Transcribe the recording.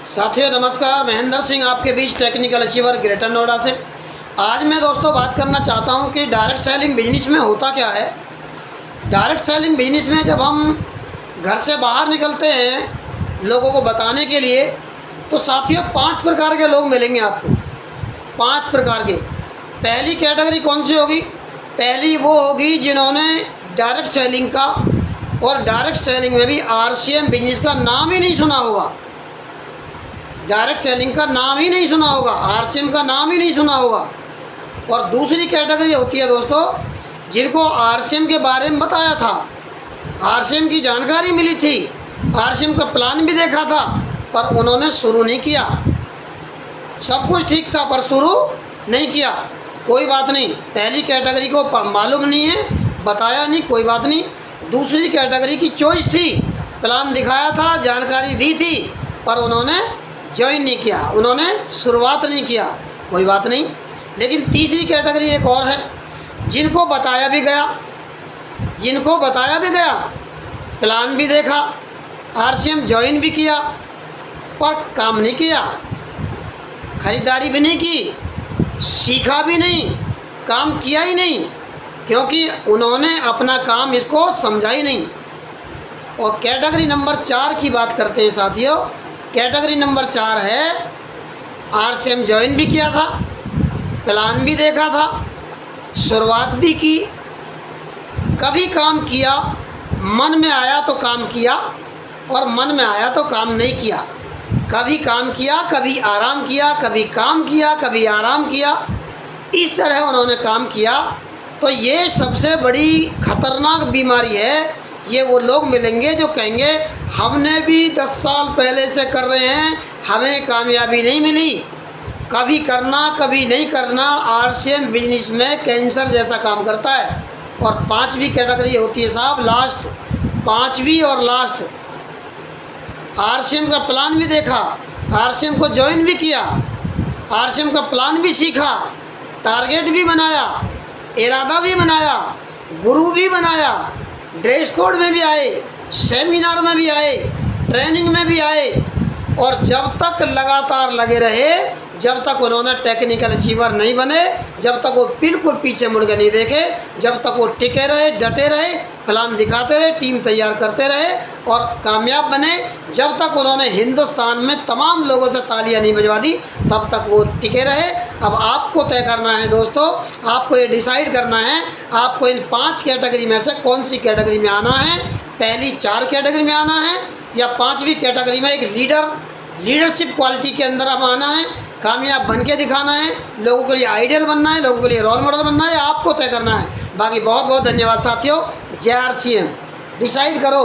साथियों नमस्कार, महेंद्र सिंह आपके बीच टेक्निकल अचीवर ग्रेटर नोएडा से। आज मैं दोस्तों बात करना चाहता हूं कि डायरेक्ट सेलिंग बिजनेस में होता क्या है। डायरेक्ट सेलिंग बिजनेस में जब हम घर से बाहर निकलते हैं लोगों को बताने के लिए, तो साथियों 5 प्रकार के लोग मिलेंगे आपको। 5 प्रकार के। पहली कैटेगरी कौन सी होगी? पहली वो होगी जिन्होंने डायरेक्ट सेलिंग का और डायरेक्ट सेलिंग में भी आरसीएम बिजनेस का नाम ही नहीं सुना होगा। डायरेक्ट सेलिंग का नाम ही नहीं सुना होगा, आरसीएम का नाम ही नहीं सुना होगा। और दूसरी कैटेगरी होती है दोस्तों जिनको आरसीएम के बारे में बताया था, आरसीएम की जानकारी मिली थी, आरसीएम का प्लान भी देखा था, पर उन्होंने शुरू नहीं किया। सब कुछ ठीक था पर शुरू नहीं किया। कोई बात नहीं, पहली कैटेगरी को मालूम नहीं है, बताया नहीं, कोई बात नहीं। दूसरी कैटेगरी की चॉइस थी, प्लान दिखाया था, जानकारी दी थी, पर उन्होंने ज्वाइन नहीं किया, उन्होंने शुरुआत नहीं किया, कोई बात नहीं। लेकिन तीसरी कैटेगरी एक और है जिनको बताया भी गया, प्लान भी देखा, आरसीएम ज्वाइन भी किया, पर काम नहीं किया, खरीदारी भी नहीं की, सीखा भी नहीं, काम किया ही नहीं, क्योंकि उन्होंने अपना काम इसको समझा ही नहीं। और कैटेगरी नंबर 4 की बात करते हैं साथियों। कैटेगरी नंबर 4 है आरसीएम ज्वाइन भी किया था, प्लान भी देखा था, शुरुआत भी की, कभी काम किया, मन में आया तो काम किया और मन में आया तो काम नहीं किया। कभी काम किया, कभी आराम किया, कभी काम किया, कभी आराम किया, इस तरह उन्होंने काम किया। तो ये सबसे बड़ी खतरनाक बीमारी है। ये वो लोग मिलेंगे जो कहेंगे हमने भी 10 साल पहले से कर रहे हैं, हमें कामयाबी नहीं मिली। कभी करना कभी नहीं करना, आरसीएम बिजनेस में कैंसर जैसा काम करता है। और 5वीं कैटेगरी होती है साहब लास्ट, 5वीं और लास्ट। आरसीएम का प्लान भी देखा, आरसीएम को ज्वाइन भी किया, आरसीएम का प्लान भी सीखा, टारगेट भी बनाया, इरादा भी बनाया, गुरु भी बनाया, ड्रेस कोड में भी आए, सेमिनार में भी आए, ट्रेनिंग में भी आए, और जब तक लगातार लगे रहे, जब तक उन्होंने टेक्निकल अचीवर नहीं बने, जब तक वो बिल्कुल पीछे मुड़ के नहीं देखे, जब तक वो टिके रहे, डटे रहे, प्लान दिखाते रहे, टीम तैयार करते रहे और कामयाब बने, जब तक उन्होंने हिंदुस्तान में तमाम लोगों से तालियां नहीं बजवा दी, तब तक वो टिके रहे। अब आपको तय करना है दोस्तों, आपको ये डिसाइड करना है आपको इन 5 कैटेगरी में से कौन सी कैटेगरी में आना है। पहली 4 कैटेगरी में आना है या 5वीं कैटेगरी में एक लीडरशिप क्वालिटी के अंदर अब आना है, कामयाब बन के दिखाना है, लोगों के लिए आइडियल बनना है, लोगों के लिए रोल मॉडल बनना है, आपको तय करना है। बाकी बहुत बहुत धन्यवाद साथियों। जय आरसीएम। डिसाइड करो